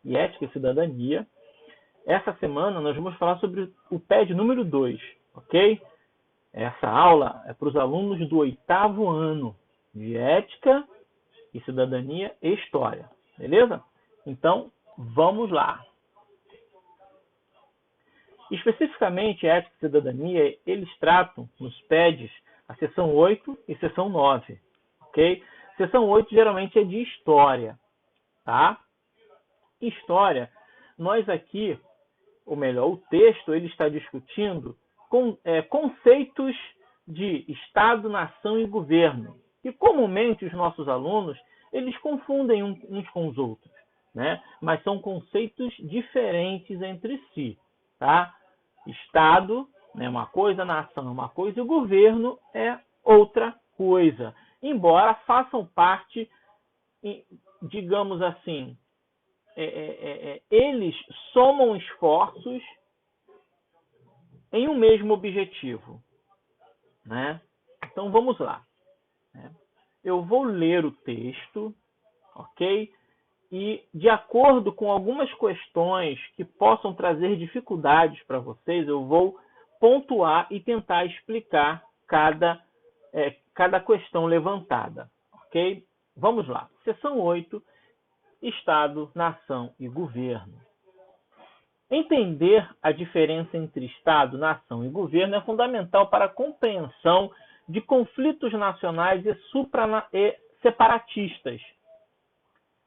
e Ética e Cidadania. Essa semana nós vamos falar sobre o PED número 2, ok? Essa aula é para os alunos do 8º ano de Ética e Cidadania e História, beleza? Então, vamos lá. Especificamente, Ética e Cidadania, eles tratam nos PEDs a seção 8 e seção 9, ok? Seção 8 geralmente é de História, tá? História, nós aqui, ou melhor, o texto, ele está discutindo conceitos de Estado, nação e governo. E comumente os nossos alunos, eles confundem uns com os outros, né? Mas são conceitos diferentes entre si, tá? Estado é uma coisa, nação é uma coisa e o governo é outra coisa. Embora façam parte, digamos assim, eles somam esforços em um mesmo objetivo, né? Então vamos lá. Eu vou ler o texto, ok? E de acordo com algumas questões que possam trazer dificuldades para vocês, eu vou pontuar e tentar explicar cada questão levantada, ok? Vamos lá. Seção 8, Estado, Nação e Governo. Entender a diferença entre Estado, nação e governo é fundamental para a compreensão de conflitos nacionais e separatistas.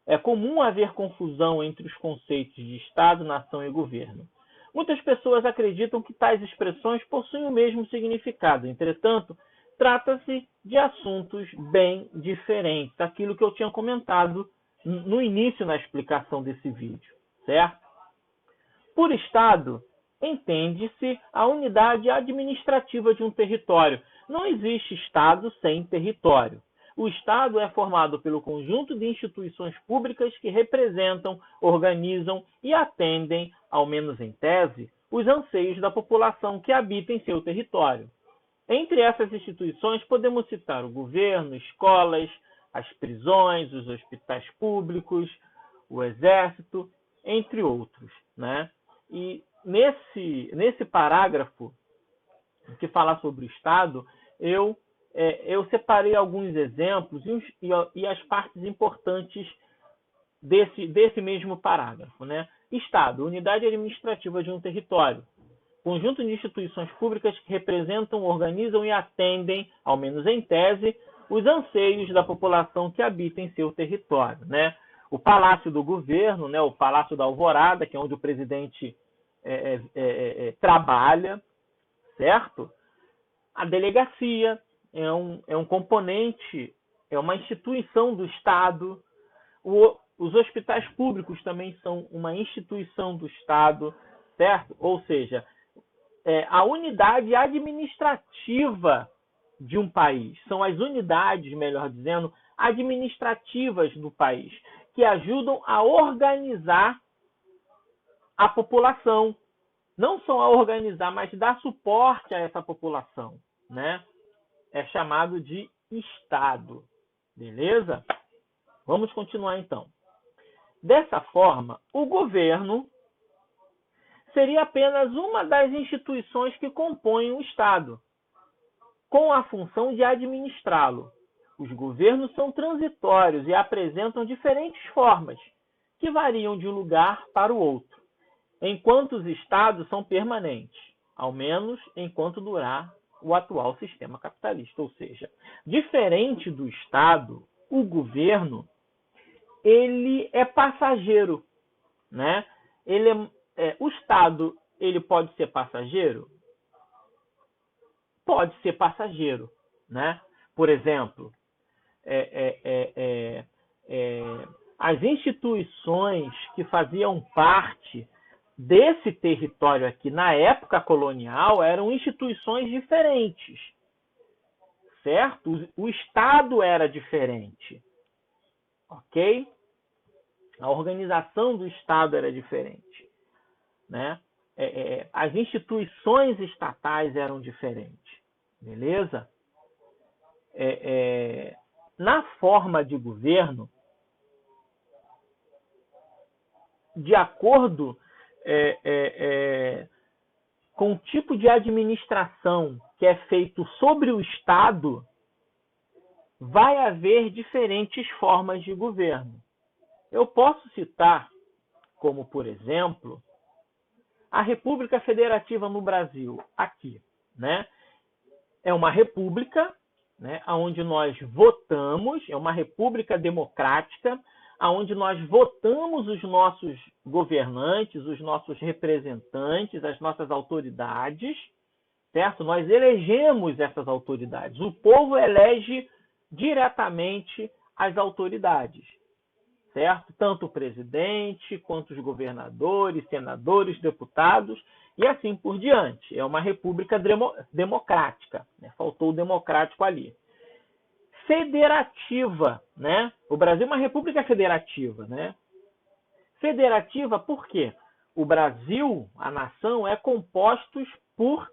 É comum haver confusão entre os conceitos de Estado, nação e governo. Muitas pessoas acreditam que tais expressões possuem o mesmo significado. Entretanto, trata-se de assuntos bem diferentes, daquilo que eu tinha comentado no início na explicação desse vídeo, certo? Por Estado, entende-se a unidade administrativa de um território. Não existe Estado sem território. O Estado é formado pelo conjunto de instituições públicas que representam, organizam e atendem, ao menos em tese, os anseios da população que habita em seu território. Entre essas instituições, podemos citar o governo, escolas, as prisões, os hospitais públicos, o exército, entre outros, né? E nesse parágrafo que fala sobre o Estado, eu separei alguns exemplos e as partes importantes desse mesmo parágrafo, né? Estado, unidade administrativa de um território. Conjunto de instituições públicas que representam, organizam e atendem, ao menos em tese, os anseios da população que habita em seu território, né? O Palácio do Governo, né? O Palácio da Alvorada, que é onde o presidente trabalha, certo? A delegacia é um componente, é uma instituição do Estado. Os hospitais públicos também são uma instituição do Estado, certo? Ou seja, a unidade administrativa de um país. São as unidades, melhor dizendo, administrativas do país, que ajudam a organizar a população. Não só a organizar, mas dar suporte a essa população, né? É chamado de Estado. Beleza? Vamos continuar então. Dessa forma, o governo seria apenas uma das instituições que compõem o Estado, com a função de administrá-lo. Os governos são transitórios e apresentam diferentes formas, que variam de um lugar para o outro, enquanto os Estados são permanentes, ao menos enquanto durar o atual sistema capitalista. Ou seja, diferente do Estado, o governo ele é passageiro, né? O Estado ele pode ser passageiro? Pode ser passageiro, né? Por exemplo, as instituições que faziam parte desse território aqui na época colonial eram instituições diferentes, certo? O Estado era diferente, ok? A organização do Estado era diferente, né? As instituições estatais eram diferentes, beleza? Na forma de governo, de acordo com o tipo de administração que é feito sobre o Estado, vai haver diferentes formas de governo. Eu posso citar como, por exemplo, a República Federativa no Brasil, aqui, né? É uma república, né, onde nós votamos, é uma república democrática, onde nós votamos os nossos governantes, os nossos representantes, as nossas autoridades, certo? Nós elegemos essas autoridades. O povo elege diretamente as autoridades, certo? Tanto o presidente, quanto os governadores, senadores, deputados, e assim por diante. É uma república democrática, né? Faltou o democrático ali. Federativa, né? O Brasil é uma república federativa, né? Federativa por quê? O Brasil, a nação, é composto por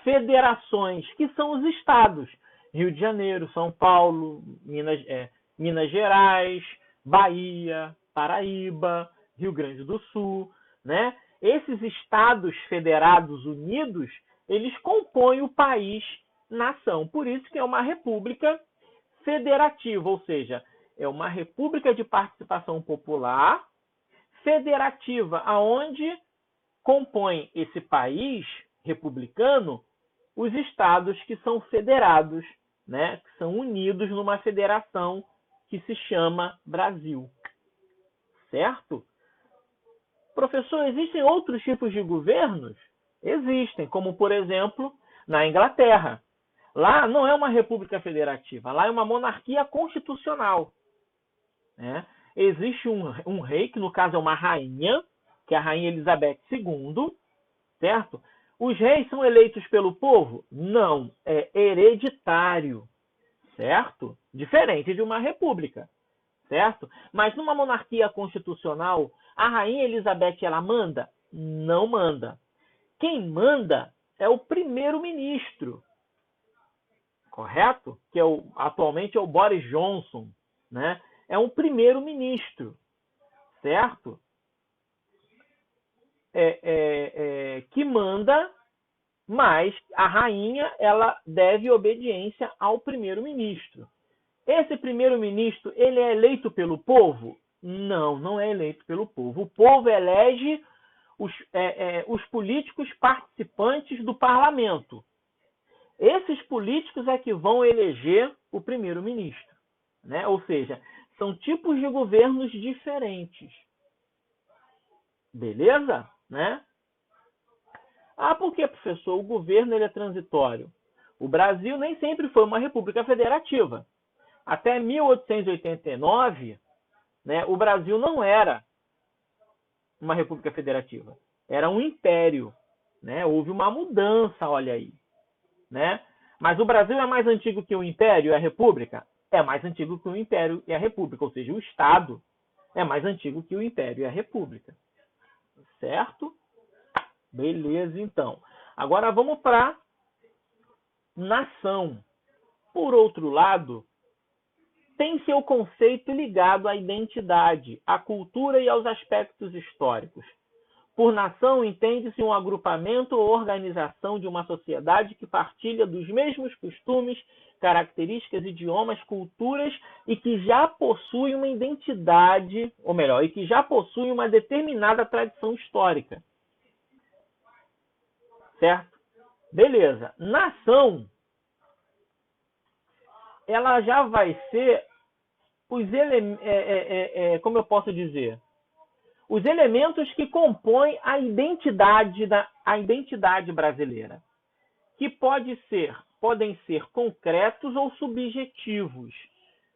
federações, que são os estados. Rio de Janeiro, São Paulo, Minas Gerais, Bahia, Paraíba, Rio Grande do Sul, né? Esses estados federados unidos, eles compõem o país nação. Por isso que é uma república federativa, ou seja, é uma república de participação popular federativa, aonde compõe esse país republicano os estados que são federados, né, que são unidos numa federação que se chama Brasil. Certo? Professor, existem outros tipos de governos? Existem, como, por exemplo, na Inglaterra. Lá não é uma república federativa, lá é uma monarquia constitucional. Né? Existe um rei, que no caso é uma rainha, que é a Rainha Elizabeth II, certo? Os reis são eleitos pelo povo? Não, é hereditário, certo? Diferente de uma república, certo? Mas numa monarquia constitucional, a Rainha Elizabeth, ela manda? Não manda. Quem manda é o primeiro-ministro, correto? Que atualmente é o Boris Johnson, né? É um primeiro-ministro, certo? Que manda, mas a rainha, ela deve obediência ao primeiro-ministro. Esse primeiro-ministro, ele é eleito pelo povo? Não, não é eleito pelo povo. O povo elege os políticos participantes do parlamento. Esses políticos é que vão eleger o primeiro-ministro, né? Ou seja, são tipos de governos diferentes. Beleza? Né? Ah, por que, professor? O governo ele é transitório. O Brasil nem sempre foi uma república federativa. Até 1889, né, o Brasil não era uma república federativa. Era um império. Né? Houve uma mudança, olha aí. Né? Mas o Brasil é mais antigo que o império e a república? É mais antigo que o império e a república. Ou seja, o Estado é mais antigo que o império e a república. Certo? Beleza, então. Agora vamos para nação. Por outro lado, tem seu conceito ligado à identidade, à cultura e aos aspectos históricos. Por nação, entende-se um agrupamento ou organização de uma sociedade que partilha dos mesmos costumes, características, idiomas, culturas e que já possui uma identidade, ou melhor, e que já possui uma determinada tradição histórica. Certo? Beleza. Nação, ela já vai ser como eu posso dizer? Os elementos que compõem a identidade brasileira, que podem ser concretos ou subjetivos,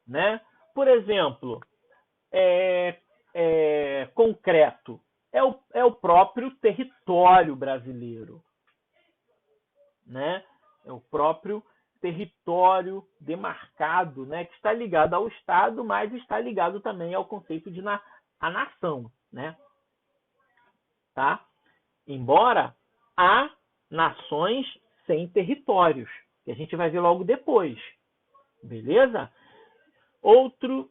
né? Por exemplo, concreto é o próprio território brasileiro, né? É o próprio território demarcado, né? Que está ligado ao Estado, mas está ligado também ao conceito de a nação, né? Tá? Embora há nações sem territórios, que a gente vai ver logo depois. Beleza? Outro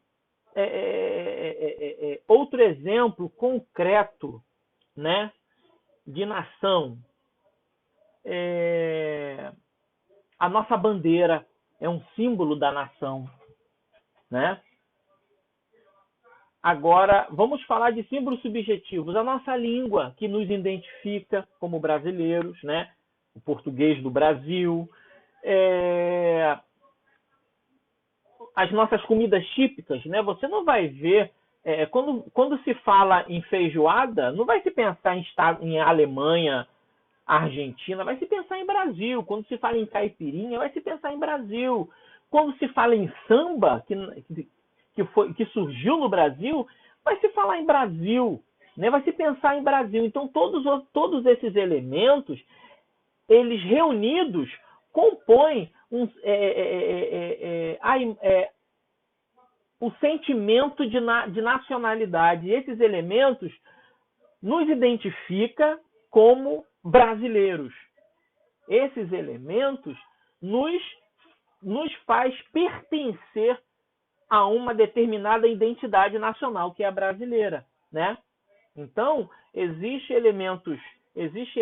outro exemplo concreto, né, de nação. A nossa bandeira é um símbolo da nação, né? Agora, vamos falar de símbolos subjetivos. A nossa língua, que nos identifica como brasileiros, né? O português do Brasil. As nossas comidas típicas, né? Você não vai ver... quando se fala em feijoada, não vai se pensar em Alemanha, Argentina, vai se pensar em Brasil. Quando se fala em caipirinha, vai se pensar em Brasil. Quando se fala em samba, que surgiu no Brasil, vai se falar em Brasil, né? Vai se pensar em Brasil. Então, todos esses elementos, eles reunidos, compõem o sentimento de nacionalidade. E esses elementos nos identificam como brasileiros. Esses elementos nos faz pertencer a uma determinada identidade nacional, que é a brasileira, né? Então, existem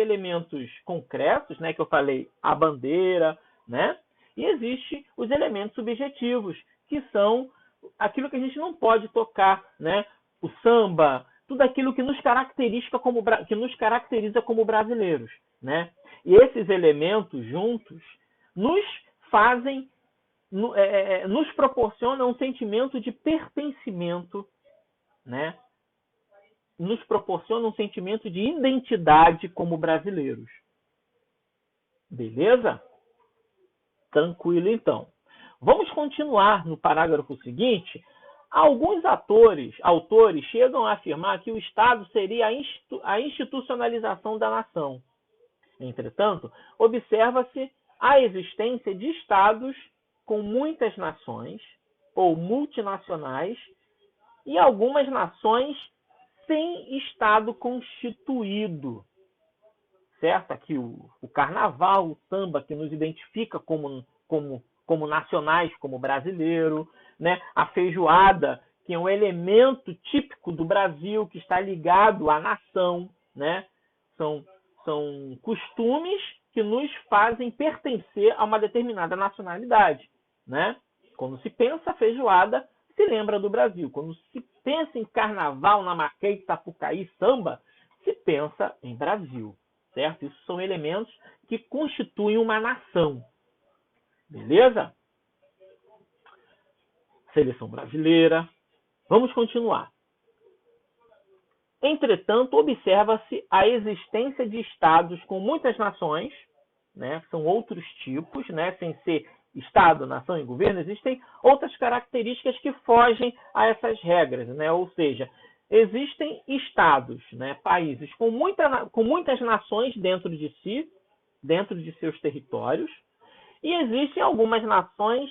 elementos concretos, né, que eu falei, a bandeira, né? E existem os elementos subjetivos, que são aquilo que a gente não pode tocar, né? O samba, tudo aquilo que nos caracteriza como brasileiros, né? E esses elementos juntos nos proporcionam um sentimento de pertencimento, né? Nos proporciona um sentimento de identidade como brasileiros. Beleza? Tranquilo, então. Vamos continuar no parágrafo seguinte. Alguns autores chegam a afirmar que o Estado seria a institucionalização da nação. Entretanto, observa-se a existência de Estados com muitas nações ou multinacionais e algumas nações sem Estado constituído. Certo? Aqui o carnaval, o samba, que nos identifica como nacionais, como brasileiro, né? A feijoada, que é um elemento típico do Brasil, que está ligado à nação, né? São costumes que nos fazem pertencer a uma determinada nacionalidade, né? Quando se pensa feijoada, se lembra do Brasil. Quando se pensa em carnaval, Namaquei, Sapucaí, samba, se pensa em Brasil, certo? Isso são elementos que constituem uma nação. Beleza? Seleção brasileira. Vamos continuar. Entretanto, observa-se a existência de estados com muitas nações, né? São outros tipos, né? Sem ser Estado, nação e governo, existem outras características que fogem a essas regras, né? Ou seja, existem estados, né? Países com muitas nações dentro de si, dentro de seus territórios, e existem algumas nações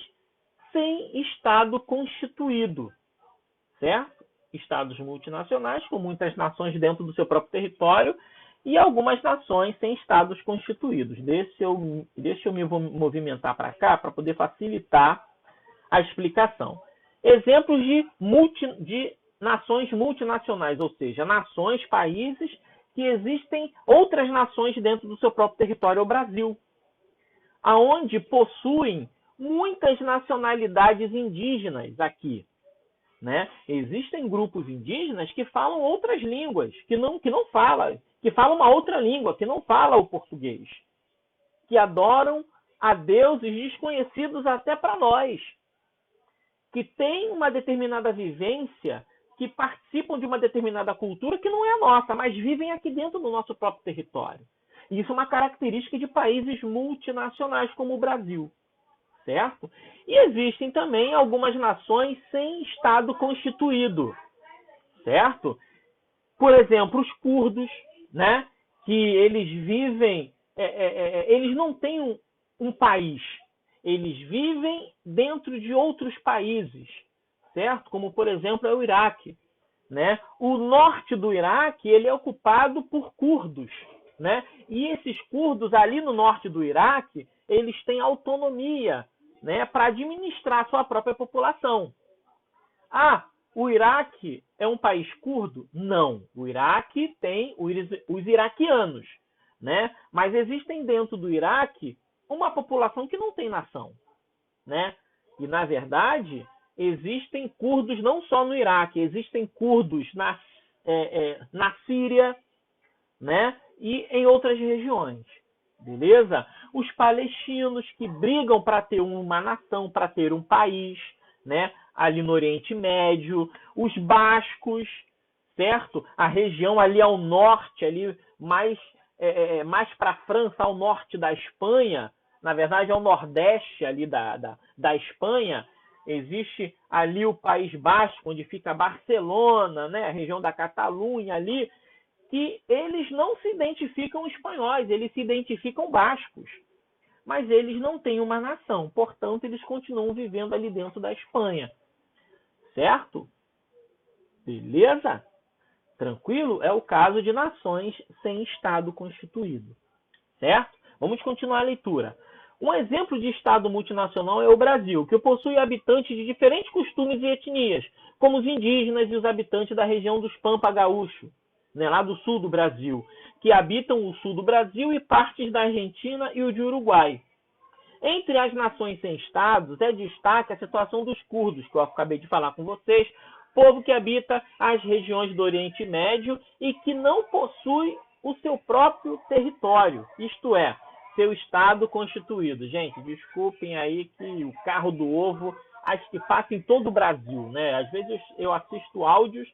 sem Estado constituído, certo? Estados multinacionais com muitas nações dentro do seu próprio território e algumas nações sem estados constituídos. Deixa eu me movimentar para cá para poder facilitar a explicação. Exemplos de nações multinacionais, ou seja, nações, países que existem outras nações dentro do seu próprio território, o Brasil, aonde possuem muitas nacionalidades indígenas aqui. Né? Existem grupos indígenas que falam outras línguas, que falam uma outra língua, que não fala o português, que adoram a deuses desconhecidos até para nós, que têm uma determinada vivência, que participam de uma determinada cultura que não é a nossa, mas vivem aqui dentro do nosso próprio território. E isso é uma característica de países multinacionais como o Brasil. Certo? E existem também algumas nações sem Estado constituído, certo? Por exemplo, os curdos, né? Que eles vivem, eles não têm um país, eles vivem dentro de outros países, certo? Como, por exemplo, é o Iraque, né? O norte do Iraque, ele é ocupado por curdos, né? E esses curdos ali no norte do Iraque, eles têm autonomia, né, para administrar a sua própria população. O Iraque é um país curdo? Não. O Iraque tem os iraquianos, né? Mas existem dentro do Iraque uma população que não tem nação, né? E, na verdade, existem curdos não só no Iraque, existem curdos na Síria, né? E em outras regiões, beleza? Os palestinos que brigam para ter uma nação, para ter um país, né? Ali no Oriente Médio, os bascos, certo? A região ali ao norte, ali mais para a França, ao norte da Espanha, na verdade ao nordeste ali da Espanha, existe ali o País Basco, onde fica Barcelona, né? A região da Catalunha ali, que eles não se identificam espanhóis, eles se identificam bascos. Mas eles não têm uma nação, portanto, eles continuam vivendo ali dentro da Espanha. Certo? Beleza? Tranquilo? É o caso de nações sem Estado constituído. Certo? Vamos continuar a leitura. Um exemplo de Estado multinacional é o Brasil, que possui habitantes de diferentes costumes e etnias, como os indígenas e os habitantes da região dos Pampa Gaúcho, né, lá do sul do Brasil, que habitam o sul do Brasil e partes da Argentina e o de Uruguai. Entre as nações sem estados, é destaque a situação dos curdos, que eu acabei de falar com vocês, povo que habita as regiões do Oriente Médio e que não possui o seu próprio território, isto é, seu estado constituído. Gente, desculpem aí que o carro do ovo acho que passa em todo o Brasil, né? Às vezes eu assisto áudios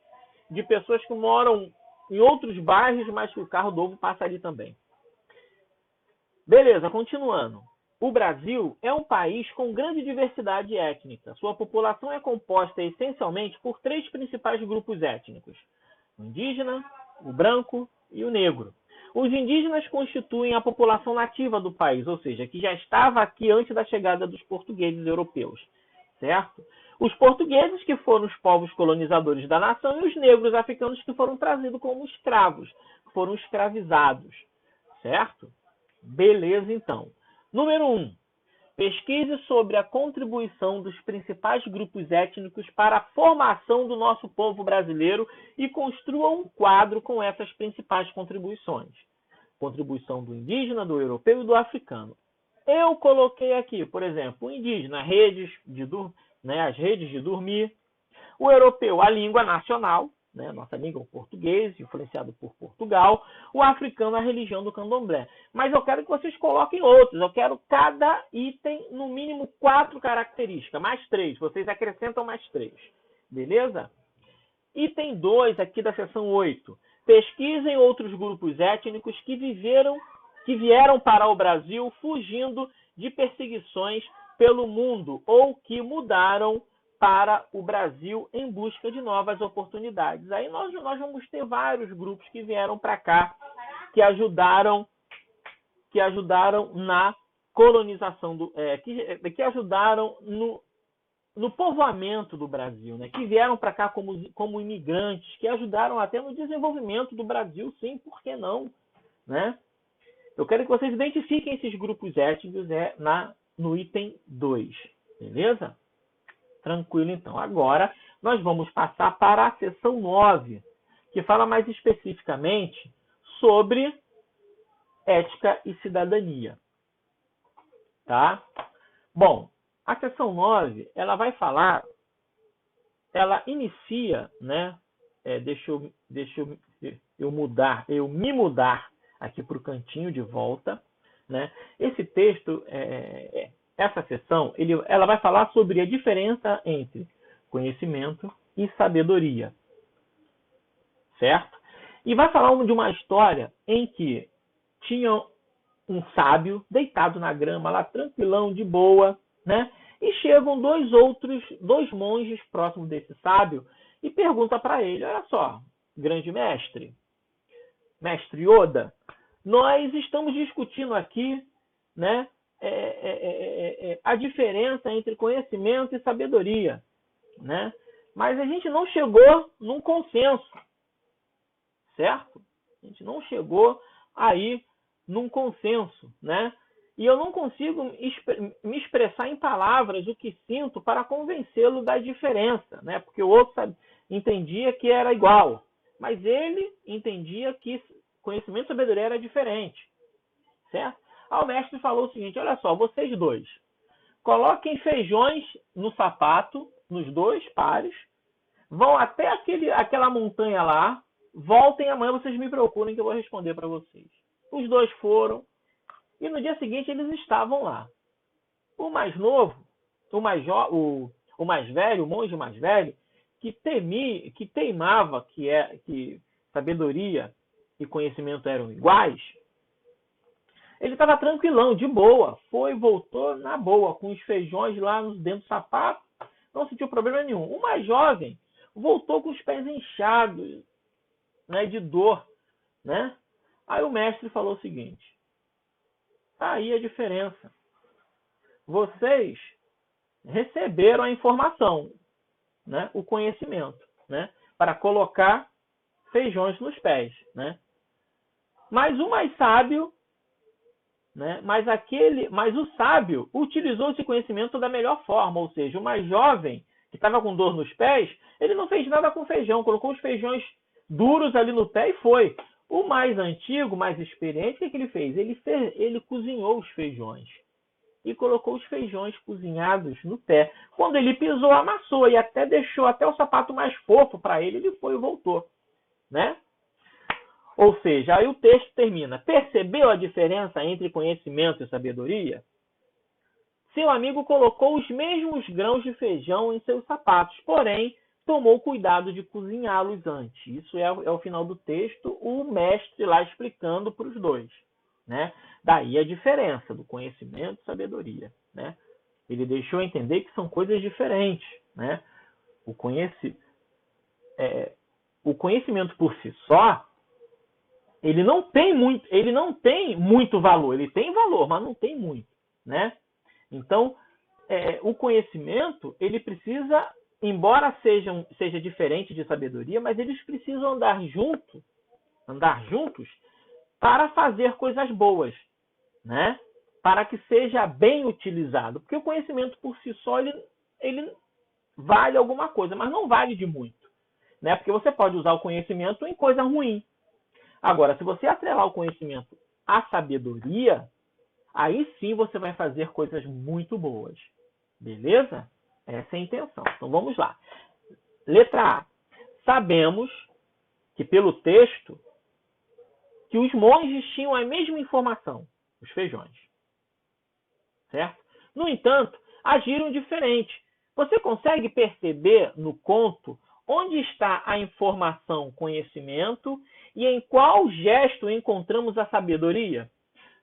de pessoas que moram em outros bairros, mas que o carro do ovo passa ali também. Beleza, continuando. O Brasil é um país com grande diversidade étnica. Sua população é composta essencialmente por 3 principais grupos étnicos: o indígena, o branco e o negro. Os indígenas constituem a população nativa do país, ou seja, que já estava aqui antes da chegada dos portugueses europeus, certo? Os portugueses, que foram os povos colonizadores da nação, e os negros africanos, que foram trazidos como escravos, foram escravizados, certo? Beleza, então. Número 1. Pesquise sobre a contribuição dos principais grupos étnicos para a formação do nosso povo brasileiro e construa um quadro com essas principais contribuições. Contribuição do indígena, do europeu e do africano. Eu coloquei aqui, por exemplo, o indígena, as redes de dormir. O europeu, a língua nacional, né, nossa língua, o português, influenciado por Portugal. O africano, a religião do candomblé. Mas eu quero que vocês coloquem outros. Eu quero cada item, no mínimo 4 características. Mais 3. Vocês acrescentam mais 3. Beleza? Item 2, aqui da seção 8. Pesquisem outros grupos étnicos que vieram para o Brasil fugindo de perseguições pelo mundo ou que mudaram para o Brasil em busca de novas oportunidades. Aí nós vamos ter vários grupos que vieram para cá, que ajudaram na colonização, que ajudaram no povoamento do Brasil, né? Que vieram para cá como imigrantes, que ajudaram até no desenvolvimento do Brasil, sim, por que não? Né? Eu quero que vocês identifiquem esses grupos étnicos no item 2, beleza? Tranquilo, então. Agora, nós vamos passar para a seção 9, que fala mais especificamente sobre ética e cidadania. Tá? Bom, a seção 9, ela vai falar, ela inicia, né? Deixa eu me mudar aqui para o cantinho de volta, né? Esse texto, essa seção, ela vai falar sobre a diferença entre conhecimento e sabedoria, certo? E vai falar de uma história em que tinha um sábio deitado na grama, lá tranquilão, de boa, né? E chegam dois monges próximos desse sábio e perguntam para ele: olha só, grande mestre Yoda, nós estamos discutindo aqui, né, a diferença entre conhecimento e sabedoria, né? Mas a gente não chegou num consenso, certo? A gente não chegou aí num consenso, né? E eu não consigo me expressar em palavras o que sinto para convencê-lo da diferença, né? Porque o outro entendia que era igual, mas ele entendia que conhecimento e sabedoria era diferente, certo? Aí o mestre falou o seguinte: olha só, vocês dois, coloquem feijões no sapato, nos dois pares, vão até aquela montanha lá, voltem amanhã, vocês me procurem que eu vou responder para vocês. Os dois foram, e no dia seguinte eles estavam lá. O mais novo, o mais velho, o monge mais velho, que teimava que sabedoria e conhecimento eram iguais, ele estava tranquilão, de boa. Voltou na boa, com os feijões lá dentro do sapato, não sentiu problema nenhum. O mais jovem voltou com os pés inchados, né, de dor, né? Aí o mestre falou o seguinte: tá aí a diferença. Vocês receberam a informação, né, o conhecimento, né, para colocar feijões nos pés, né? Mas o mais sábio, né, mas o sábio utilizou esse conhecimento da melhor forma, ou seja, o mais jovem, que estava com dor nos pés, ele não fez nada com feijão, colocou os feijões duros ali no pé e foi. O mais antigo, mais experiente, o que ele fez? Ele cozinhou os feijões e colocou os feijões cozinhados no pé. Quando ele pisou, amassou e até deixou até o sapato mais fofo para ele. Ele foi e voltou, né? Ou seja, aí o texto termina: percebeu a diferença entre conhecimento e sabedoria? Seu amigo colocou os mesmos grãos de feijão em seus sapatos, porém tomou cuidado de cozinhá-los antes. Isso é o final do texto, o mestre lá explicando para os dois, né? Daí a diferença do conhecimento e sabedoria, né? Ele deixou entender que são coisas diferentes, né? O conhecimento por si só, ele não tem muito valor. Ele tem valor, mas não tem muito, né? Então, o conhecimento, ele precisa, embora seja diferente de sabedoria, mas eles precisam andar juntos para fazer coisas boas, né? Para que seja bem utilizado. Porque o conhecimento por si só, ele vale alguma coisa, mas não vale de muito, né? Porque você pode usar o conhecimento em coisa ruim. Agora, se você atrelar o conhecimento à sabedoria, aí sim você vai fazer coisas muito boas. Beleza? Essa é a intenção. Então vamos lá. Letra A. Sabemos que pelo texto que os monges tinham a mesma informação, os feijões. Certo? No entanto, agiram diferente. Você consegue perceber no conto onde está a informação, conhecimento, e em qual gesto encontramos a sabedoria?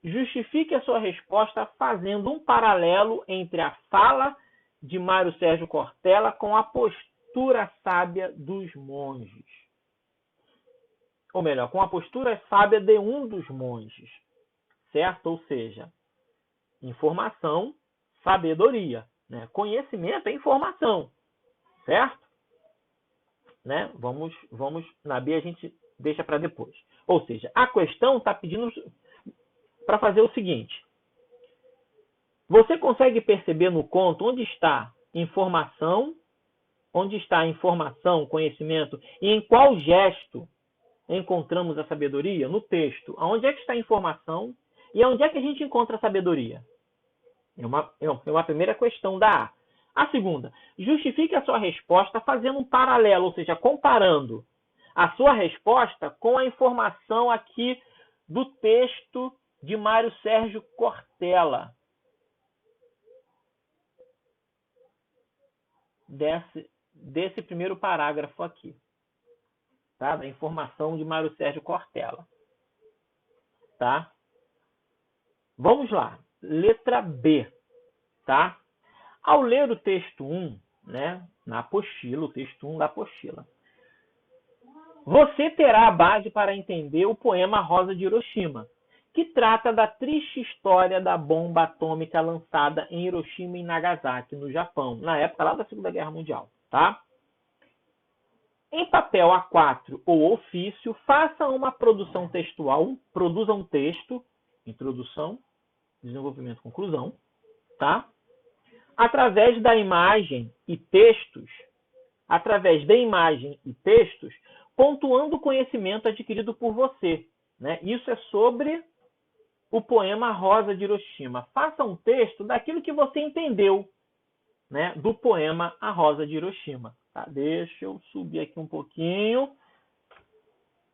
Justifique a sua resposta fazendo um paralelo entre a fala de Mário Sérgio Cortella com a postura sábia dos monges. Ou melhor, com a postura sábia de um dos monges. Certo? Ou seja, informação, sabedoria. Né? Conhecimento é informação. Certo? Né? Vamos na B a gente deixa para depois. Ou seja, a questão está pedindo para fazer o seguinte: você consegue perceber no conto onde está informação, conhecimento, e em qual gesto encontramos a sabedoria? No texto. Onde é que está a informação e onde é que a gente encontra a sabedoria? É uma primeira questão da A. A segunda, justifique a sua resposta fazendo um paralelo, ou seja, comparando a sua resposta com a informação aqui do texto de Mário Sérgio Cortella. Desse primeiro parágrafo aqui. Tá? Da informação de Mário Sérgio Cortella. Tá? Vamos lá. Letra B. Tá? Ao ler o texto 1, né, na apostila, o texto 1 da apostila, você terá a base para entender o poema Rosa de Hiroshima, que trata da triste história da bomba atômica lançada em Hiroshima e Nagasaki, no Japão, na época lá da Segunda Guerra Mundial. Tá? Em papel A4 ou ofício, faça uma produção textual, produza um texto, introdução, desenvolvimento, conclusão, tá? Através da imagem e textos através de imagem e textos, pontuando o conhecimento adquirido por você, né? Isso é sobre o poema Rosa de Hiroshima. Faça um texto daquilo que você entendeu, né, do poema A Rosa de Hiroshima. Tá? Deixa eu subir aqui um pouquinho,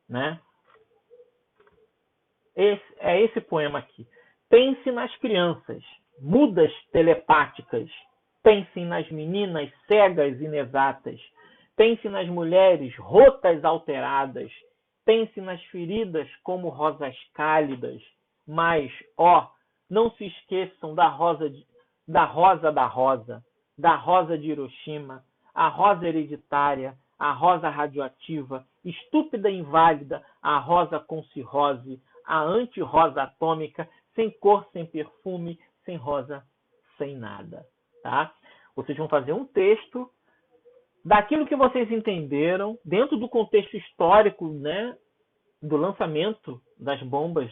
né? Esse poema aqui. Pense nas crianças, mudas telepáticas. Pense nas meninas cegas inexatas. Pense nas mulheres rotas alteradas. Pense nas feridas como rosas cálidas. Mas, ó, não se esqueçam da rosa da rosa de Hiroshima, a rosa hereditária, a rosa radioativa, estúpida e inválida, a rosa com cirrose, a anti-rosa atômica, sem cor, sem perfume, sem rosa, sem nada. Tá? Vocês vão fazer um texto daquilo que vocês entenderam, dentro do contexto histórico, né, do lançamento das bombas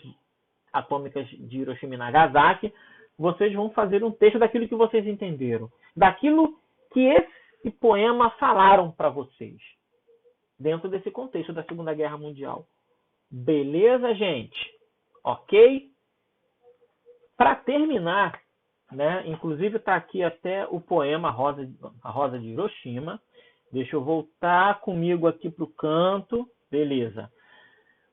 atômicas de Hiroshima e Nagasaki. Vocês vão fazer um texto daquilo que vocês entenderam, daquilo que esse poema falaram para vocês, dentro desse contexto da Segunda Guerra Mundial. Beleza, gente? Ok? Para terminar, né, inclusive está aqui até o poema A Rosa de Hiroshima. Deixa eu voltar comigo aqui para o canto. Beleza.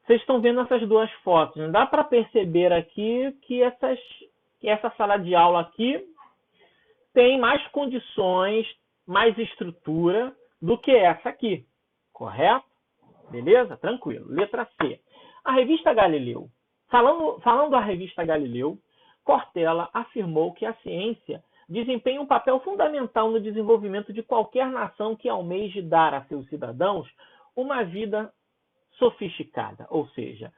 Vocês estão vendo essas duas fotos. Não dá para perceber aqui que essa sala de aula aqui tem mais condições, mais estrutura do que essa aqui. Correto? Beleza? Tranquilo. Letra C. A revista Galileu. Falando da revista Galileu, Cortella afirmou que a ciência desempenha um papel fundamental no desenvolvimento de qualquer nação que almeje dar a seus cidadãos uma vida sofisticada. Ou seja,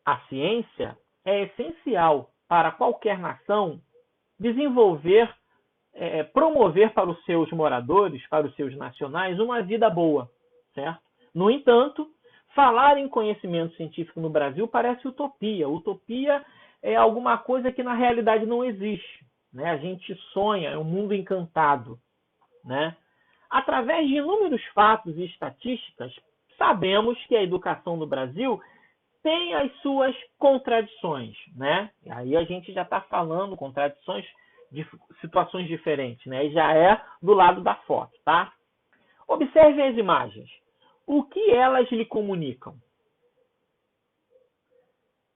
a ciência é essencial para qualquer nação desenvolver, promover para os seus moradores, para os seus nacionais, uma vida boa, certo? No entanto, falar em conhecimento científico no Brasil parece utopia. Utopia é alguma coisa que na realidade não existe, né? A gente sonha, é um mundo encantado, né? Através de inúmeros fatos e estatísticas, sabemos que a educação no Brasil tem as suas contradições, né? E aí a gente já está falando contradições de situações diferentes, né? E já é do lado da foto, tá? Observe as imagens. O que elas lhe comunicam?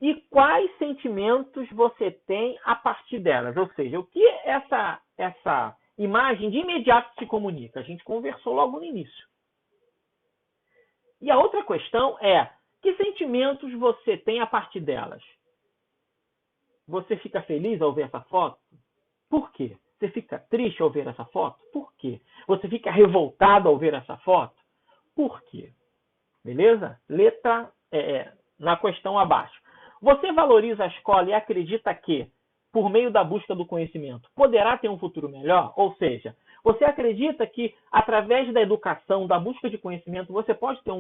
E quais sentimentos você tem a partir delas? Ou seja, o que essa imagem de imediato se comunica? A gente conversou logo no início. E a outra questão é, que sentimentos você tem a partir delas? Você fica feliz ao ver essa foto? Por quê? Você fica triste ao ver essa foto? Por quê? Você fica revoltado ao ver essa foto? Por quê? Beleza? Letra na questão abaixo. Você valoriza a escola e acredita que, por meio da busca do conhecimento, poderá ter um futuro melhor? Ou seja, você acredita que, através da educação, da busca de conhecimento, você pode ter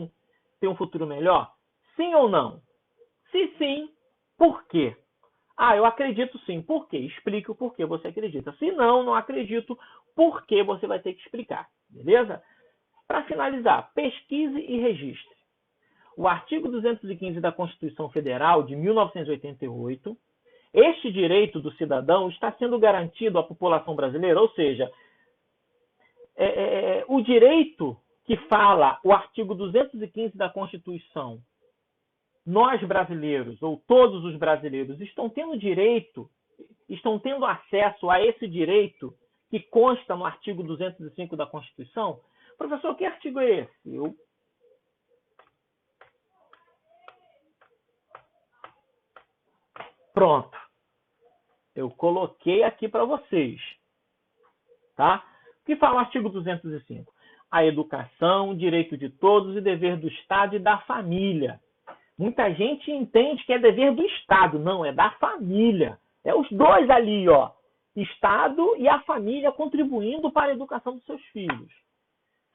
um futuro melhor? Sim ou não? Se sim, por quê? Ah, eu acredito sim. Por quê? Explique o porquê você acredita. Se não, não acredito, por que você vai ter que explicar. Beleza? Para finalizar, pesquise e registre. O artigo 215 da Constituição Federal de 1988, este direito do cidadão está sendo garantido à população brasileira, ou seja, o direito que fala o artigo 215 da Constituição, nós brasileiros, ou todos os brasileiros, estão tendo direito, estão tendo acesso a esse direito que consta no artigo 205 da Constituição? Professor, que artigo é esse? Pronto. Eu coloquei aqui para vocês. Tá? O que fala o artigo 205? A educação, direito de todos e dever do Estado e da família. Muita gente entende que é dever do Estado. Não, é da família. É os dois ali, ó. Estado e a família contribuindo para a educação dos seus filhos.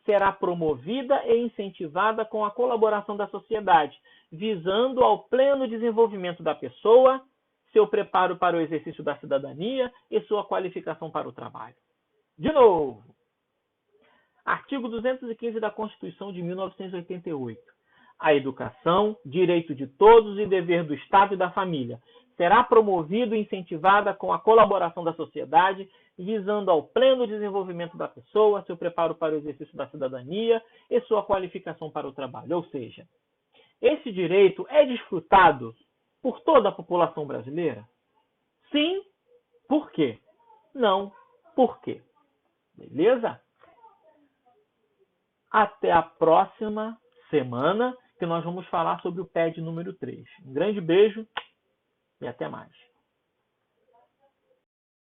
Será promovida e incentivada com a colaboração da sociedade, visando ao pleno desenvolvimento da pessoa, seu preparo para o exercício da cidadania e sua qualificação para o trabalho. De novo, Artigo 215 da Constituição de 1988. A educação, direito de todos e dever do Estado e da família, será promovida e incentivada com a colaboração da sociedade, visando ao pleno desenvolvimento da pessoa, seu preparo para o exercício da cidadania e sua qualificação para o trabalho. Ou seja, esse direito é desfrutado por toda a população brasileira? Sim. Por quê? Não. Por quê? Beleza? Até a próxima semana, que nós vamos falar sobre o PED número 3. Um grande beijo e até mais.